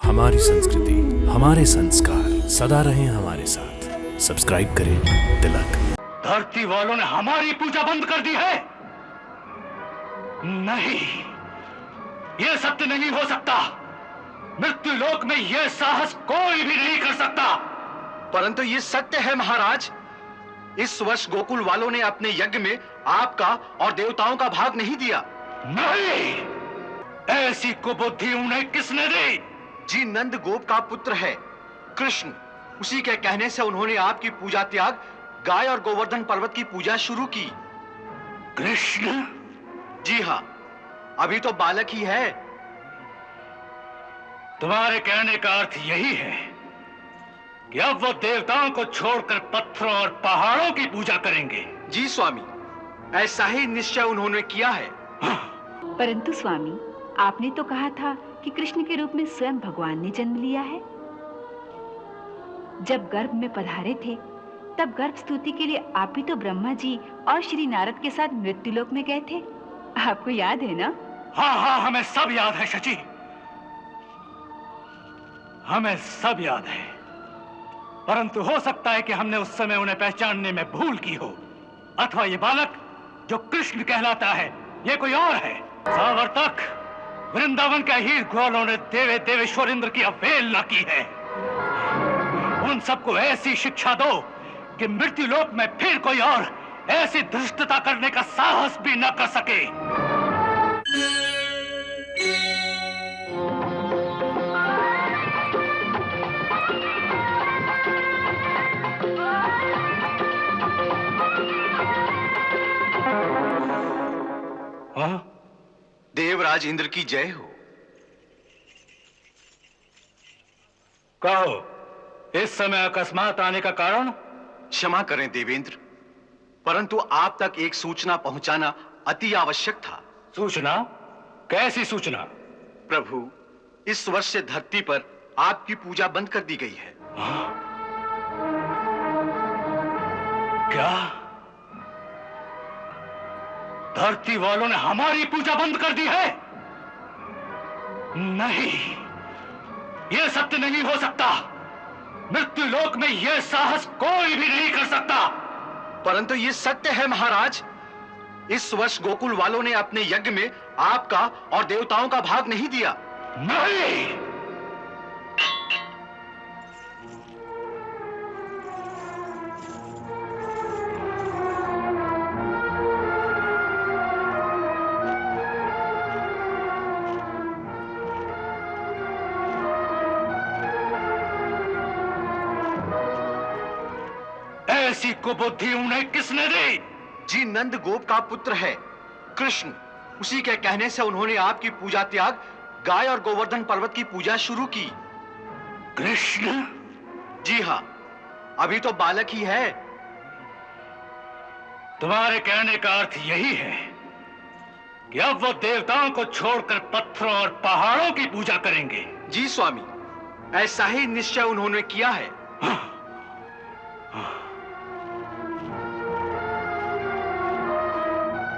हमारी संस्कृति, हमारे संस्कार सदा रहें हमारे साथ। सब्सक्राइब करें तिलक। धरती वालों ने हमारी पूजा बंद कर दी है। नहीं, यह सत्य नहीं हो सकता। मृत्यु लोक में यह साहस कोई भी नहीं कर सकता। परंतु ये सत्य है महाराज। इस वर्ष गोकुल वालों ने अपने यज्ञ में आपका और देवताओं का भाग नहीं दिया। नहीं, ऐसी कुबुद्धि उन्हें किसने दी? जी नंद गोप का पुत्र है कृष्ण। उसी के कहने से उन्होंने आपकी पूजा त्याग गाय और गोवर्धन पर्वत की पूजा शुरू की। कृष्ण? जी हाँ, अभी तो बालक ही है। तुम्हारे कहने का अर्थ यही है कि अब वो देवताओं को छोड़कर पत्थरों और पहाड़ों की पूजा करेंगे। जी स्वामी, ऐसा ही निश्चय उन्होंने किया है। परंतु स्वामी, आपने तो कहा था कि कृष्ण के रूप में स्वयं भगवान ने जन्म लिया है। जब गर्भ में पधारे थे तब गर्भ स्तुति के लिए आप भी तो ब्रह्मा जी और श्री नारद के साथ मृत्युलोक में गए थे। आपको याद है ना? हाँ हाँ, हमें सब याद है शची, हमें सब याद है। परंतु हो सकता है कि हमने उस समय उन्हें पहचानने में भूल की हो, अथवा ये बालक जो कृष्ण कहलाता है ये कोई और है। सावर्तक, वृंदावन के हीर ग्वालों ने देवे देवेश्वर इंद्र की अवहेलना की है। उन सबको ऐसी शिक्षा दो कि मृत्यु लोक में फिर कोई और ऐसी धृष्टता करने का साहस भी न कर सके। हाँ? देवराज इंद्र की जय हो। कहो, इस समय अकस्मात आने का कारण? क्षमा करें देवेंद्र, परंतु आप तक एक सूचना पहुंचाना अति आवश्यक था। सूचना? कैसी सूचना? प्रभु, इस वर्ष से धरती पर आपकी पूजा बंद कर दी गई है। हाँ? क्या धरती वालों ने हमारी पूजा बंद कर दी है? नहीं, यह सत्य नहीं हो सकता। मृत्यु लोक में यह साहस कोई भी नहीं कर सकता। परंतु ये सत्य है महाराज। इस वर्ष गोकुल वालों ने अपने यज्ञ में आपका और देवताओं का भाग नहीं दिया। नहीं, ऐसी कुबुद्धि उन्हें किसने दी? जी नंद गोप का पुत्र है कृष्ण। उसी के कहने से उन्होंने आपकी पूजा त्याग गाय और गोवर्धन पर्वत की पूजा शुरू की। कृष्ण? जी हाँ, अभी तो बालक ही है। तुम्हारे कहने का अर्थ यही है कि अब वो देवताओं को छोड़कर पत्थरों और पहाड़ों की पूजा करेंगे। जी स्वामी, ऐसा ही निश्चय उन्होंने किया है।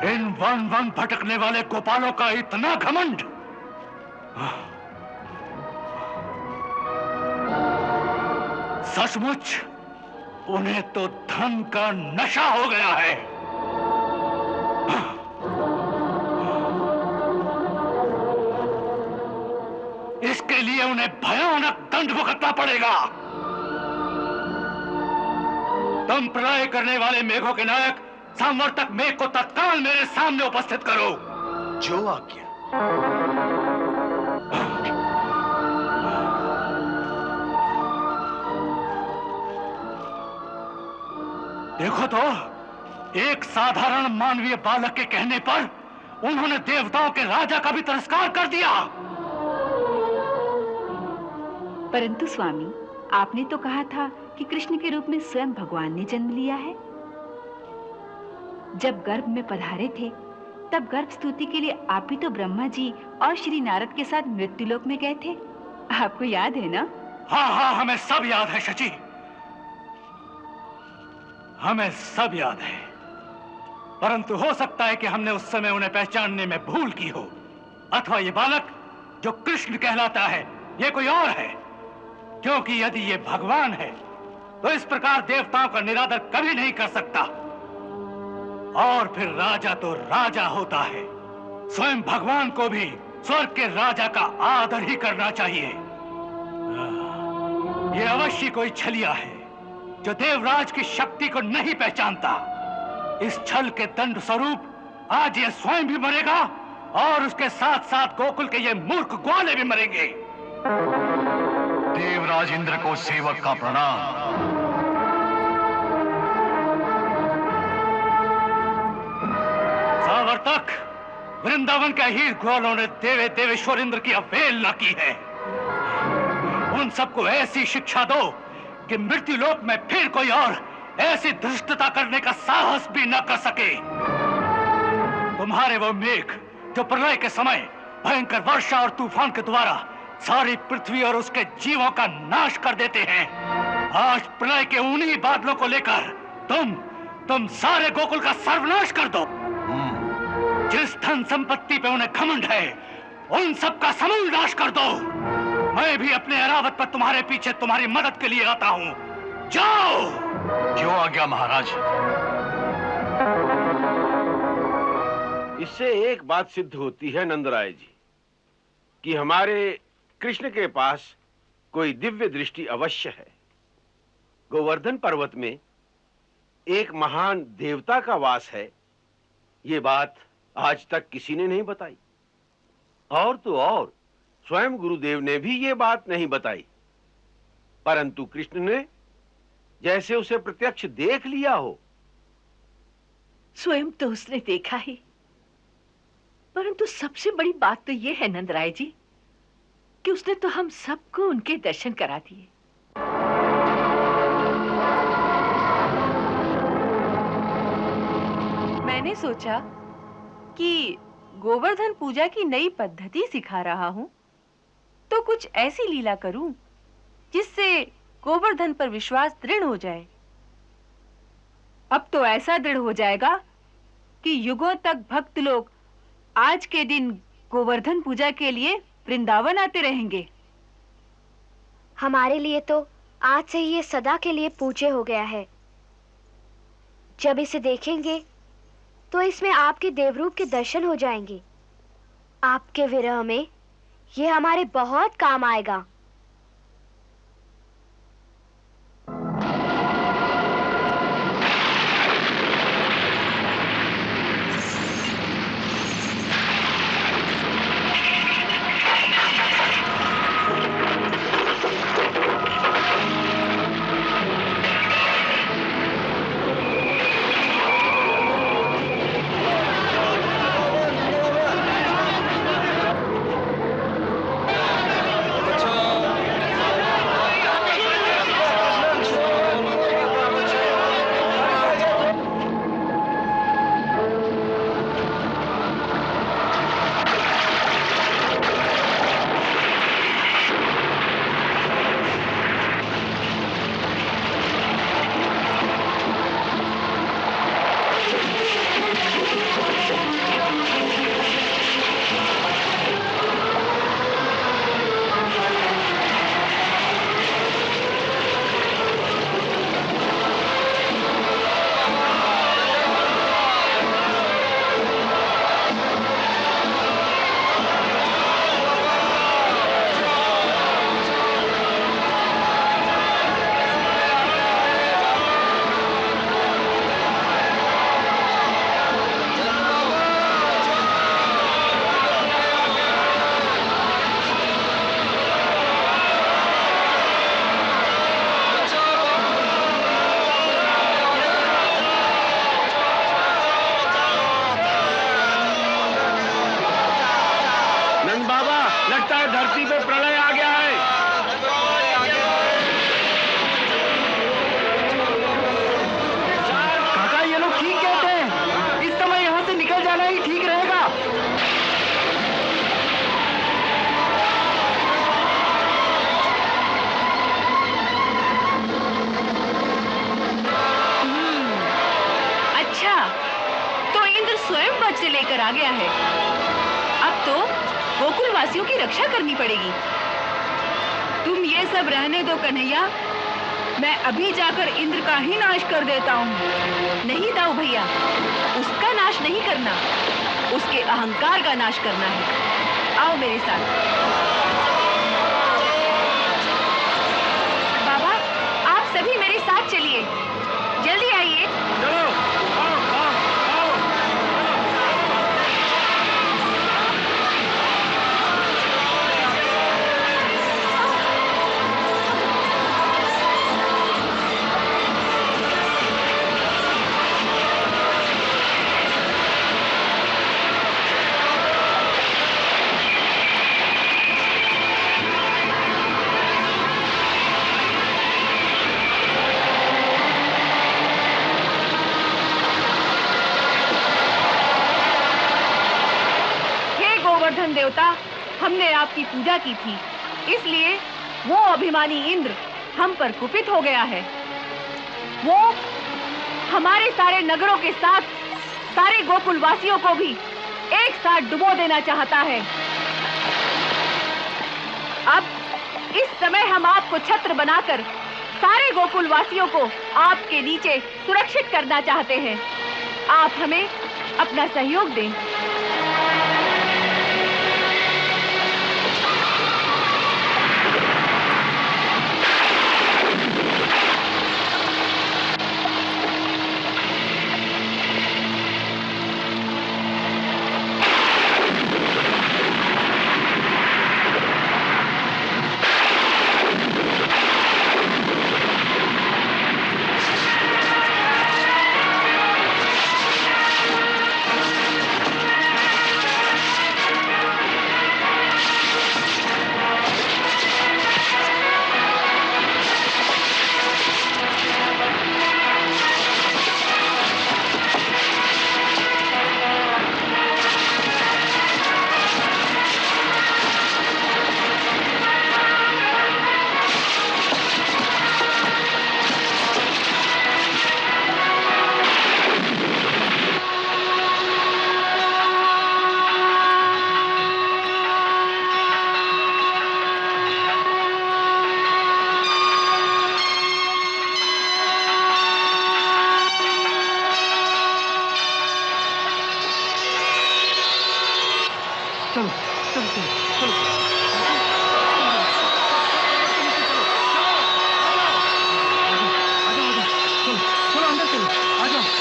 इन वन वन भटकने वाले गोपालों का इतना घमंड! सचमुच उन्हें तो धन का नशा हो गया है। इसके लिए उन्हें भयानक दंड भुगतना पड़ेगा। तुम प्रलय करने वाले मेघों के नायक संवर्तक मेघ को तत्काल मेरे सामने उपस्थित करो। जो आज्ञा। देखो तो, एक साधारण मानवीय बालक के कहने पर उन्होंने देवताओं के राजा का भी तिरस्कार कर दिया। परंतु स्वामी, आपने तो कहा था कि कृष्ण के रूप में स्वयं भगवान ने जन्म लिया है। जब गर्भ में पधारे थे तब गर्भ स्तुति के लिए आप भी तो ब्रह्मा जी और श्री नारद के साथ मृत्युलोक में गए थे। आपको याद है ना? हाँ हाँ, हमें सब याद है शची, हमें सब याद है। परंतु हो सकता है कि हमने उस समय उन्हें पहचानने में भूल की हो, अथवा ये बालक जो कृष्ण कहलाता है ये कोई और है, क्योंकि यदि ये भगवान है तो इस प्रकार देवताओं का निरादर कभी नहीं कर सकता। और फिर राजा तो राजा होता है, स्वयं भगवान को भी स्वर्ग के राजा का आदर ही करना चाहिए। ये अवश्य कोई छलिया है जो देवराज की शक्ति को नहीं पहचानता। इस छल के दंड स्वरूप आज ये स्वयं भी मरेगा और उसके साथ साथ गोकुल के ये मूर्ख ग्वाले भी मरेंगे। देवराज इंद्र को सेवक का प्रणाम। सावर्तक, वृंदावन के हीर ग्वालों ने देवे देवेश्वर इंद्र की अवहेलना की है। उन सबको ऐसी शिक्षा दो कि मृत्यु लोक में फिर कोई और ऐसी धृष्टता करने का साहस भी न कर सके। तुम्हारे वो मेघ जो प्रलय के समय भयंकर वर्षा और तूफान के द्वारा सारी पृथ्वी और उसके जीवों का नाश कर देते हैं, आज प्रलय के उन्हीं बादलों को लेकर तुम सारे गोकुल का सर्वनाश कर दो। जिस धन संपत्ति पे उन्हें घमंड है उन सब का समूल नाश कर दो। मैं भी अपने ऐरावत पर तुम्हारे पीछे तुम्हारी मदद के लिए आता हूँ। जाओ। जो आज्ञा महाराज। इससे एक बात सिद्ध होती है नंदराय जी कि हमारे कृष्ण के पास कोई दिव्य दृष्टि अवश्य है। गोवर्धन पर्वत में एक महान देवता का वास है, ये बात आज तक किसी ने नहीं बताई। और तो और स्वयं गुरुदेव ने भी ये बात नहीं बताई, परंतु कृष्ण ने जैसे उसे प्रत्यक्ष देख लिया हो। स्वयं तो उसने देखा ही, परंतु सबसे बड़ी बात तो यह है नंदराय जी कि उसने तो हम सबको उनके दर्शन करा दिए। मैंने सोचा कि गोवर्धन पूजा की नई पद्धति सिखा रहा हूं, तो कुछ ऐसी लीला करूं जिससे गोवर्धन पर विश्वास दृढ़ हो जाए। अब तो ऐसा दृढ़ हो जाएगा कि युगों तक भक्त लोग आज के दिन गोवर्धन पूजा के लिए वृंदावन आते रहेंगे। हमारे लिए तो आज से ही ये सदा के लिए पूज्य हो गया है। जब इसे देखेंगे तो इसमें आपके देवरूप के दर्शन हो जाएंगे। आपके विरह में ये हमारे बहुत काम आएगा। लेकर आ गया है। अब तो गोकुल वासियों की रक्षा करनी पड़ेगी। ये सब रहने दो कन्हैया, मैं अभी जाकर इंद्र का ही नाश कर देता हूँ। नहीं दाऊ भैया, उसका नाश नहीं करना, उसके अहंकार का नाश करना है। आओ मेरे साथ। बाबा, आप सभी मेरे साथ चलिए, जल्दी आइए। चलो, आओ, आओ, आओ। हे गोवर्धन देवता, हमने आपकी पूजा की थी, इसलिए वो अभिमानी इंद्र हम पर कुपित हो गया है। वो हमारे सारे नगरों के साथ सारे गोकुल वासियों को भी एक साथ डुबो देना चाहता है। अब इस समय हम आपको छत्र बनाकर सारे गोकुल वासियों को आपके नीचे सुरक्षित करना चाहते हैं। आप हमें अपना सहयोग दें।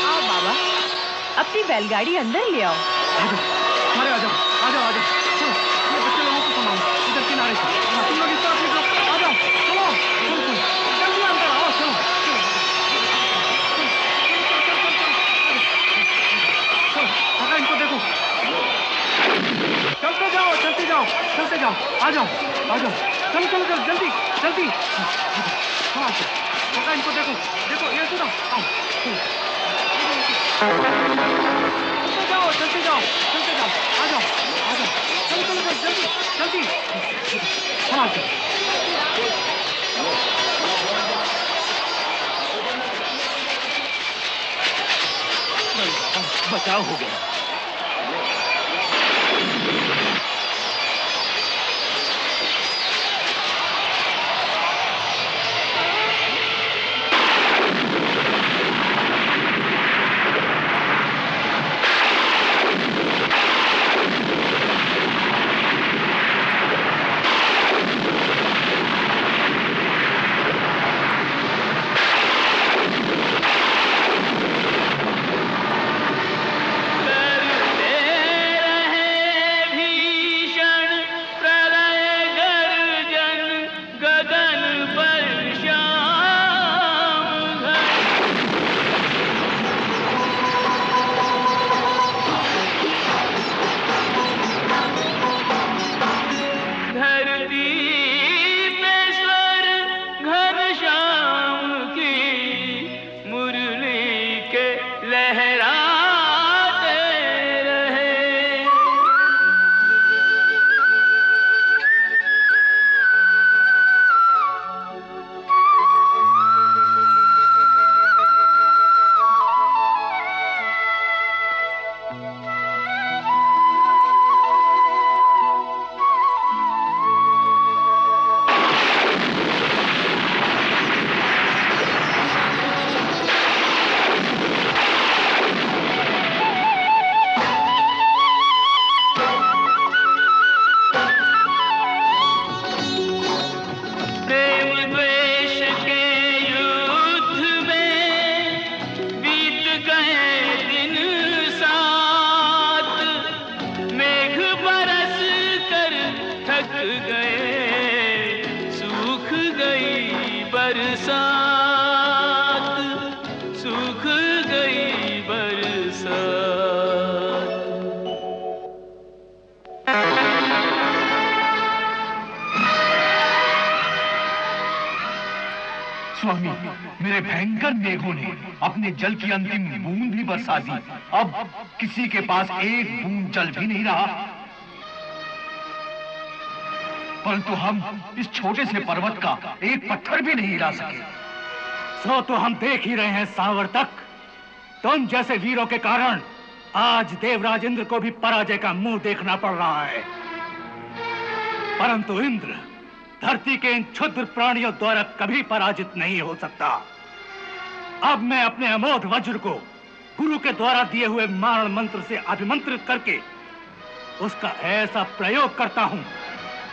आओ बाबा, अपनी बैलगाड़ी अंदर ले आओ। अरे आ जाओ, आ जाओ, आ जाओ। चलो, ये बच्चे लोगों को संभालो, इधर किनारे से। हाँ, तुम लोग इस तरफ निकलो, आ जाओ, चलो, चलो, चलो, जल्दी अंदर आओ, चलो, चलो, चलो, काका इनको देखो। चलते जाओ, चलते जाओ, चलते जाओ, आ जाओ, आ जाओ, चलो, चलो, चलो, जल्दी, जल्दी। हाँ, काका इनको देखो, देखो, ये सुनो, आओ, चलो। चलते जाओ, चलते जाओ, चलते जाओ, आ जाओ, आ जाओ, चलो, चलो, चलो, जल्दी, जल्दी, संभाल के। बचाव हो गया। बरसात, सूख गई बरसात। स्वामी, मेरे भयंकर मेघों ने अपने जल की अंतिम बूंद भी बरसा दी। अब किसी के पास एक बूंद जल भी नहीं रहा। परंतु हम इस छोटे से पर्वत का एक पत्थर भी नहीं हिला सके। सो तो हम देख ही रहे हैं सावर्तक, तुम जैसे वीरों के कारण आज देवराज इंद्र को भी पराजय का मुंह देखना पड़ रहा है। परंतु इंद्र धरती के इन क्षुद्र प्राणियों द्वारा कभी पराजित नहीं हो सकता। अब मैं अपने अमोघ वज्र को गुरु के द्वारा दिए हुए मारण मंत्र से अभिमंत्रित करके उसका ऐसा प्रयोग करता हूं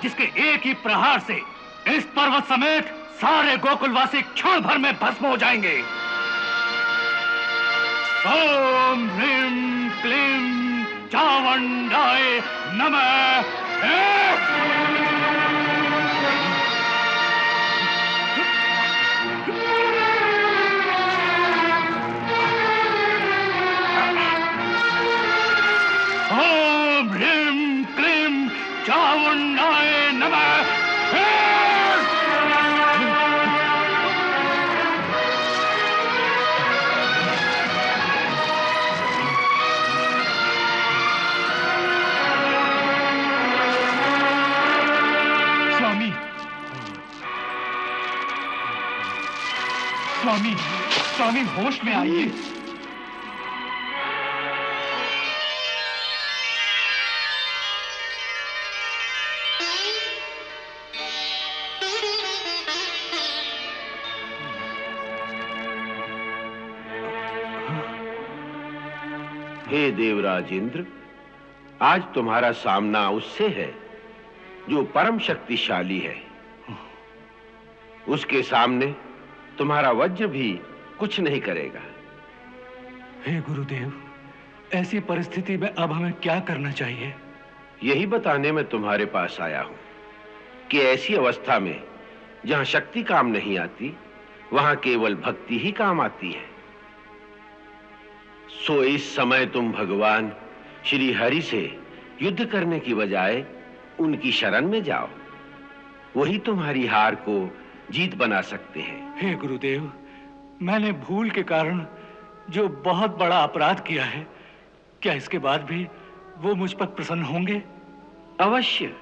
जिसके एक ही प्रहार से इस पर्वत समेत सारे गोकुलवासी क्षण भर में भस्म हो जाएंगे। ओम ह्रीं क्लीं चामुंडाय नमः। ओम ह्रीं क्लीं चामुंडाय नमः। स्वामी, स्वामी होश में आइए। हे देवराज इंद्र, आज तुम्हारा सामना उससे है जो परम शक्तिशाली है। उसके सामने तुम्हारा वज्र भी कुछ नहीं करेगा। हे गुरुदेव, ऐसी परिस्थिति में अब हमें क्या करना चाहिए? यही बताने में तुम्हारे पास आया हूं कि ऐसी अवस्था में जहां शक्ति काम नहीं आती, वहां केवल भक्ति ही काम आती है। सो इस समय तुम भगवान श्री हरि से युद्ध करने की बजाय उनकी शरण में जाओ। वही तुम्हारी हार को जीत बना सकते हैं। हे गुरुदेव, मैंने भूल के कारण जो बहुत बड़ा अपराध किया है, क्या इसके बाद भी वो मुझ पर प्रसन्न होंगे? अवश्य।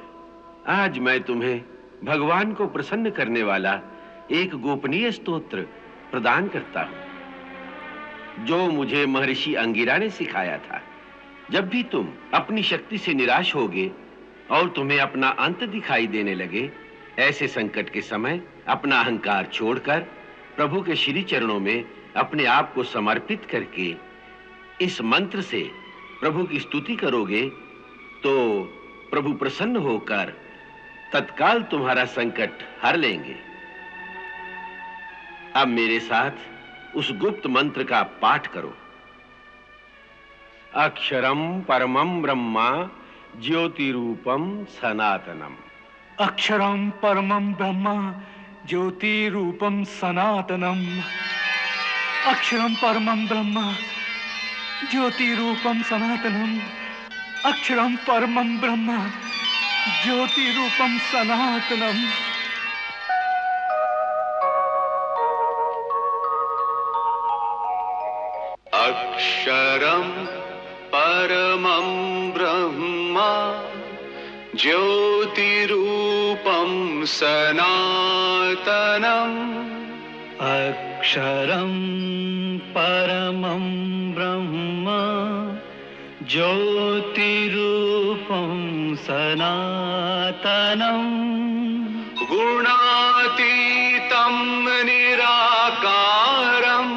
आज मैं तुम्हें भगवान को प्रसन्न करने वाला एक गोपनीय स्तोत्र प्रदान करता हूं, जो मुझे महर्षि अंगिरा ने सिखाया था। जब भी तुम अपनी शक्ति से निराश होगे और तुम्हें अपना अंत दिखाई देने लगे, ऐसे संकट के समय अपना अहंकार छोड़कर प्रभु के श्री चरणों में अपने आप को समर्पित करके इस मंत्र से प्रभु की स्तुति करोगे तो प्रभु प्रसन्न होकर तत्काल तुम्हारा संकट हर लेंगे। अब मेरे साथ उस गुप्त मंत्र का पाठ करो। अक्षरम परमं ब्रह्मा ज्योतिरूपम सनातनम। अक्षरं परमं ब्रह्म ज्योति रूपम सनातनम। अक्षरं परमं ब्रह्म ज्योति रूपम सनातनम। अक्षरं परमं ब्रह्म ज्योति रूपम सनातनम। अक्षरं परमं ब्रह्म ज्योतिरूपं सनातनम्। अक्षरं परमं ब्रह्म ज्योतिरूपं सनातनम्। गुणातीतं निराकारं।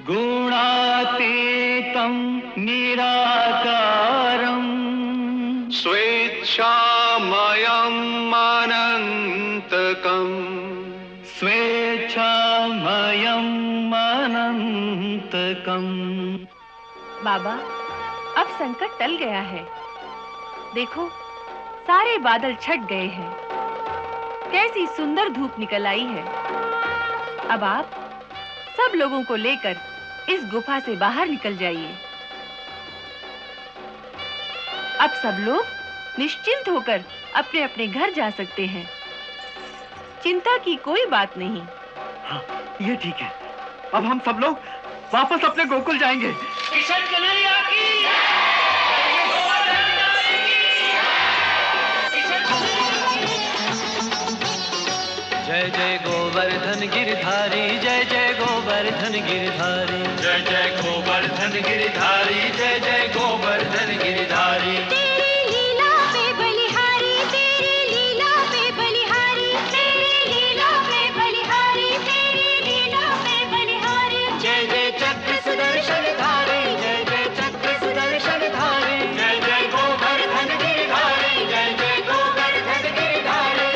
गुणातीतं निराकारम्। स्वेच्छामयम् अनन्तकम्। स्वेच्छामयम् अनन्तकम्। बाबा, अब संकट टल गया है। देखो, सारे बादल छट गए हैं। कैसी सुंदर धूप निकल आई है। अब आप सब लोगों को लेकर इस गुफा से बाहर निकल जाइए। अब सब लोग निश्चिंत होकर अपने अपने घर जा सकते हैं। चिंता की कोई बात नहीं। हाँ, ये ठीक है। अब हम सब लोग वापस अपने गोकुल जाएंगे। किशन कन्हैया की जय जय गोवर्धन गिरधारी, जय जय गोवर्धन गिरधारी, जय जय गोवर्धन गिरधारी, जय जय गोवर्धन गिरधारी। तेरी लीला पे बलिहारी, तेरी लीला पे बलिहारी, तेरी लीला पे बलिहारी, तेरी लीला पे बलिहारी। जय जय चक्र सुदर्शन धारी, जय जय चक्र सुदर्शन धारी, जय जय गोवर्धन गिरधारी, जय जय गोवर्धन गिरधारी।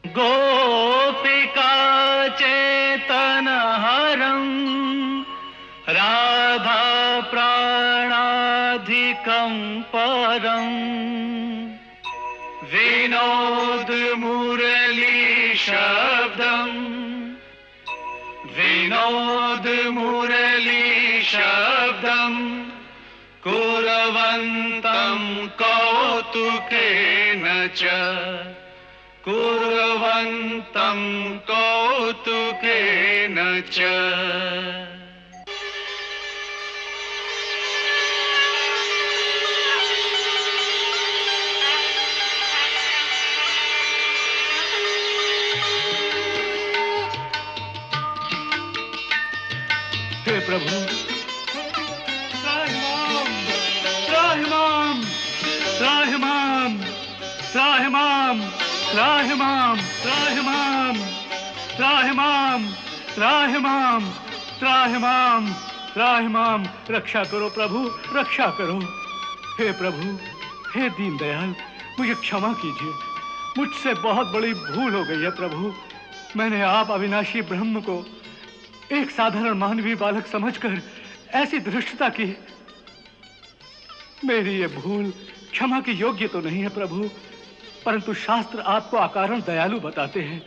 गोपिका चेतनहरं राधा प्राणाधिकं परं विनोद मुरली शब्दं, विनोद मुरली शब्दं कुर्वन्तं कौतुकेन च, कुर्वन्तं कौतुकेन च। हे प्रभु, त्राहिमाम, त्राहिमाम, त्राहिमाम, त्राहिमाम, त्राहिमाम, त्राहिमाम, त्राहिमाम, त्राहिमाम, त्राहिमाम। रक्षा करो प्रभु, रक्षा करो। हे प्रभु, हे दीनदयाल, मुझे क्षमा कीजिए। मुझसे बहुत बड़ी भूल हो गई है प्रभु। मैंने आप अविनाशी ब्रह्म को एक साधारण मानवीय बालक समझकर ऐसी धृष्टता की। मेरी ये भूल क्षमा की योग्य तो नहीं है प्रभु, परंतु शास्त्र आपको अकारण दयालु बताते हैं।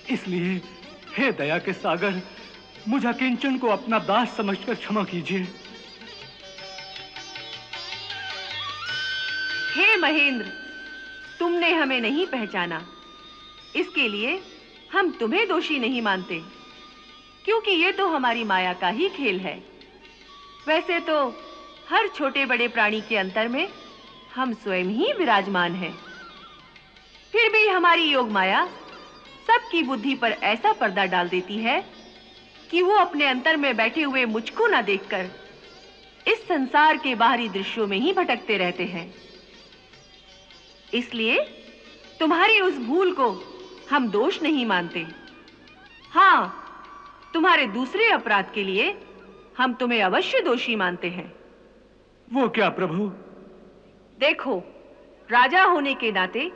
इसलिए हे दया के सागर, मुझे किंचन को अपना दास समझकर क्षमा कीजिए। हे महेंद्र, तुमने हमें नहीं पहचाना, इसके लिए हम तुम्हें दोषी नहीं मानते, क्योंकि ये तो हमारी माया का ही खेल है। वैसे तो हर छोटे बड़े प्राणी के अंतर में हम स्वयं ही विराजमान हैं। फिर भी हमारी योग माया सबकी बुद्धि पर ऐसा पर्दा डाल देती है कि वो अपने अंतर में बैठे हुए मुझको ना देखकर इस संसार के बाहरी दृश्यों में ही भटकते रहते हैं। इसलिए तुम्हारी उस भूल को हम दोष नहीं मानते। हाँ, तुम्हारे दूसरे अपराध के लिए हम तुम्हें अवश्य दोषी मानते हैं। वो क्या प्रभु? देखो, राजा होने के नाते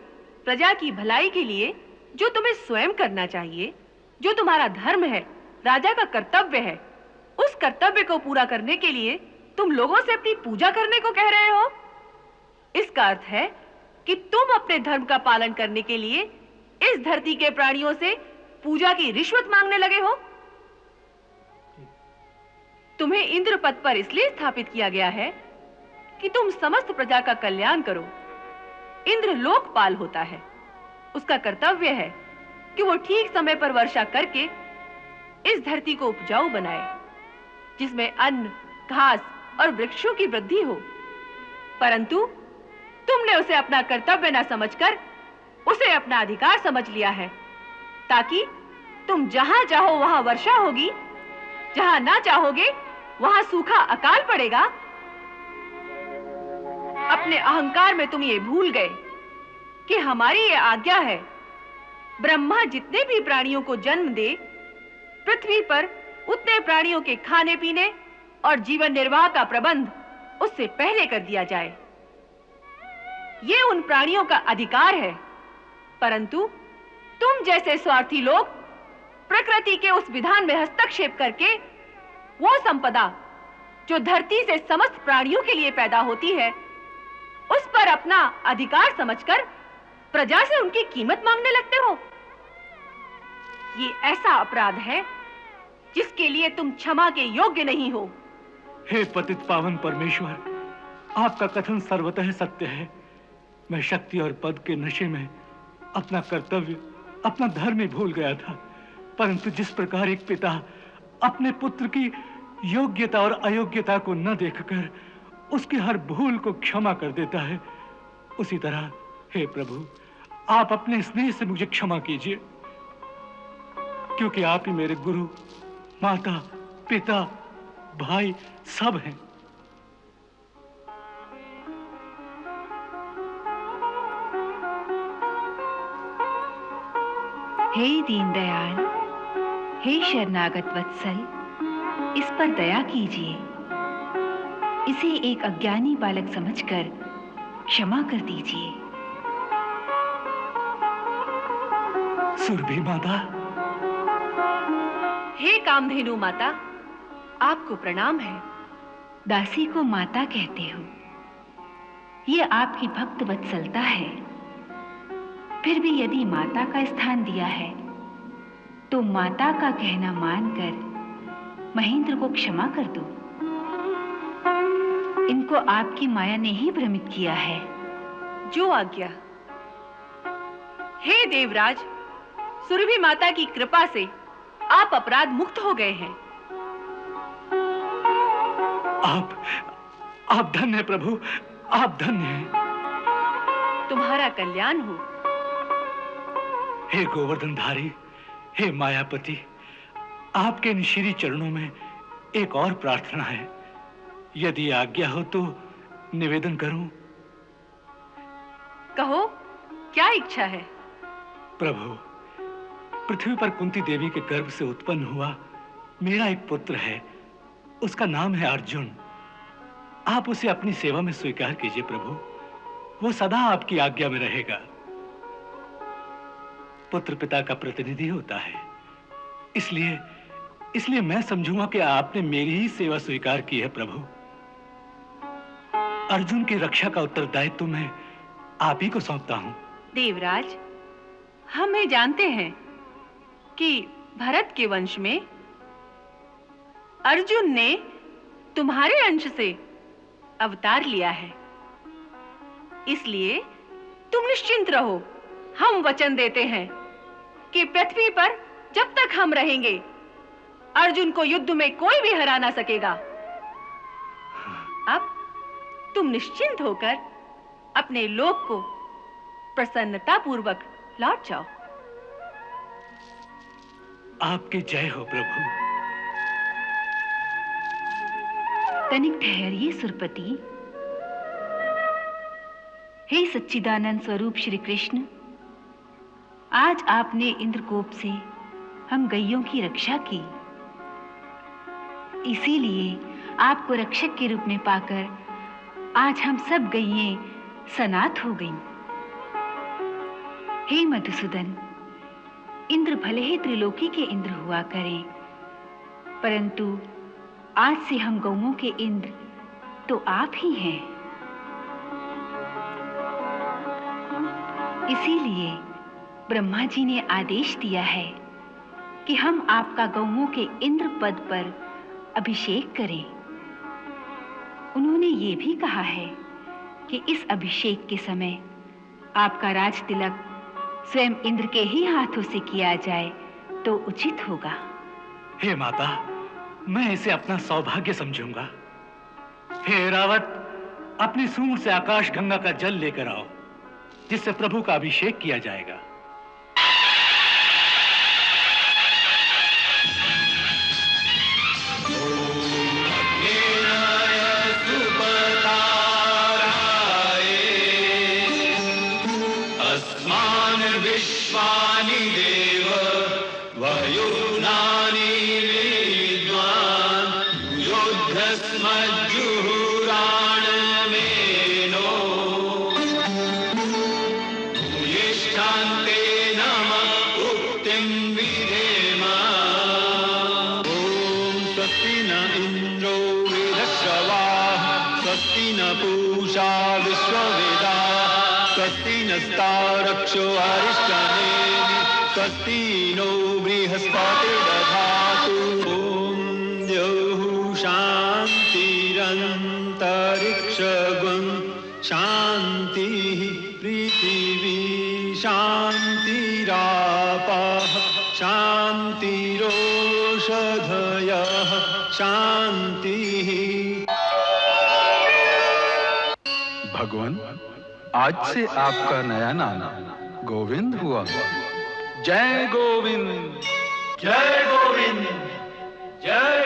प्रजा की भलाई के लिए जो तुम्हें स्वयं करना चाहिए, जो तुम्हारा धर्म है, राजा का कर्तव्य है, उस कर्तव्य को पूरा करने के लिए तुम लोगों से अपनी पूजा करने को कह रहे हो। इसका अर्थ है कि तुम अपने धर्म का पालन करने के लिए इस धरती के प्राणियों से पूजा की रिश्वत मांगने लगे हो। तुम्हें इंद्र पद पर इसलिए स्थापित किया गया है कि तुम समस्त प्रजा का कल्याण करो। इंद्र लोकपाल होता है, उसका कर्तव्य है कि वो ठीक समय पर वर्षा करके इस धरती को उपजाऊ बनाए, जिसमें अन्न, घास और वृक्षों की वृद्धि हो। परंतु तुमने उसे अपना कर्तव्य न समझकर उसे अपना अधिकार समझ लिया है, ताकि तुम जहां चाहो वहां वर्षा होगी, जहां ना चाहोगे वहां सूखा अकाल पड़ेगा। अपने अहंकार में तुम ये भूल गए कि हमारी ये आज्ञा है, ब्रह्मा जितने भी प्राणियों को जन्म दे, पृथ्वी पर उतने प्राणियों के खाने पीने और जीवन निर्वाह का प्रबंध उससे पहले कर दिया जाए। ये उन प्राणियों का अधिकार है, परंतु तुम जैसे स्वार्थी लोग प्रकृति के उस विधान में हस्तक्षेप करके वो संपदा जो धरती से समस्त प्राणियों के लिए पैदा होती है, उस पर अपना अधिकार समझकर प्रजा से उनकी कीमत मांगने लगते हो। ये ऐसा अपराध है जिसके लिए तुम क्षमा के योग्य नहीं हो। हे पतित पावन परमेश्वर, आपका कथन सर्वतः सत्य है। मैं शक्ति और पद के नशे में अपना कर्तव्य, अपना धर्म ही भूल गया था। परंतु जिस प्रकार एक पिता अपने पुत्र की योग्यता और अयोग्यता को न देखकर उसकी हर भूल को क्षमा कर देता है, उसी तरह हे प्रभु, आप अपने स्नेह से मुझे क्षमा कीजिए, क्योंकि आप ही मेरे गुरु, माता, पिता, भाई सब हैं। हे दीनदयाल, हे शरणागत वत्सल, इस पर दया कीजिए। इसे एक अज्ञानी बालक समझकर क्षमा कर दीजिए। सुरभि माता। हे कामधेनु माता, आपको प्रणाम है। दासी को माता कहते हो, ये आपकी भक्त वत्सलता है। फिर भी यदि माता का स्थान दिया है तो माता का कहना मानकर महेंद्र को क्षमा कर दो। इनको आपकी माया ने ही भ्रमित किया है। जो आज्ञा। हे देवराज, सुरभि माता की कृपा से आप अपराध मुक्त हो गए हैं। आप धन्य हैं प्रभु, आप धन्य हैं। तुम्हारा कल्याण हो। हे गोवर्धनधारी, हे मायापति, आपके इन श्री चरणों में एक और प्रार्थना है। यदि आज्ञा हो तो निवेदन करूं। कहो, क्या इच्छा है? प्रभु, पृथ्वी पर कुंती देवी के गर्भ से उत्पन्न हुआ मेरा एक पुत्र है, उसका नाम है अर्जुन। आप उसे अपनी सेवा में स्वीकार कीजिए प्रभु, वो सदा आपकी आज्ञा में रहेगा। पुत्र पिता का प्रतिनिधि होता है, इसलिए मैं समझूंगा कि आपने मेरी ही सेवा स्वीकार की है प्रभु। अर्जुन की रक्षा का उत्तरदायित्व मैं आप ही को सौंपता हूं। देवराज, हम ये जानते हैं कि भरत के वंश में अर्जुन ने तुम्हारे अंश से अवतार लिया है, इसलिए तुम निश्चिंत रहो। हम वचन देते हैं कि पृथ्वी पर जब तक हम रहेंगे अर्जुन को युद्ध में कोई भी हरा ना सकेगा। अब तुम निश्चिंत होकर अपने लोक को प्रसन्नता पूर्वक लौट जाओ। आपकी जय हो प्रभु। तनिक ठहरिए सुरपति। हे सच्चिदानंद स्वरूप श्री कृष्ण, आज आपने इंद्रकोप से हम गैयों की रक्षा की, इसीलिए आपको रक्षक के रूप में पाकर आज हम सब गैयें सनाथ हो गईं। हे मधुसूदन, इंद्र भले ही त्रिलोकी के इंद्र हुआ करें, परंतु आज से हम गौओं के इंद्र तो आप ही हैं। इसीलिए ब्रह्मा जी ने आदेश दिया है कि हम आपका गौओं के इंद्र पद पर अभिषेक करें। उन्होंने ये भी कहा है कि इस अभिषेक के समय आपका राज तिलक स्वयं इंद्र के ही हाथों से किया जाए तो उचित होगा। हे माता, मैं इसे अपना सौभाग्य समझूंगा। हे ऐरावत, अपनी सूंड से आकाश गंगा का जल लेकर आओ, जिससे प्रभु का अभिषेक किया जाएगा। विश्वानि देव वयुनानि विद्वान् युद्धस्मज्जुहुराणि स्वस्ति न पूषा विश्ववेदा स्वस्ति नस्तारक्षो अरिष्टनेमि स्वस्ति नो बृहस्पतिर्दधातु ॐ द्यौः शान्तिरन्तरिक्षगुं शान्तिः पृथिवी शान्तिरापः शान्तिरोषधयः शान्तिः। भगवान, आज से आपका नया नाम गोविंद हुआ। जय गोविंद, जय गोविंद, जय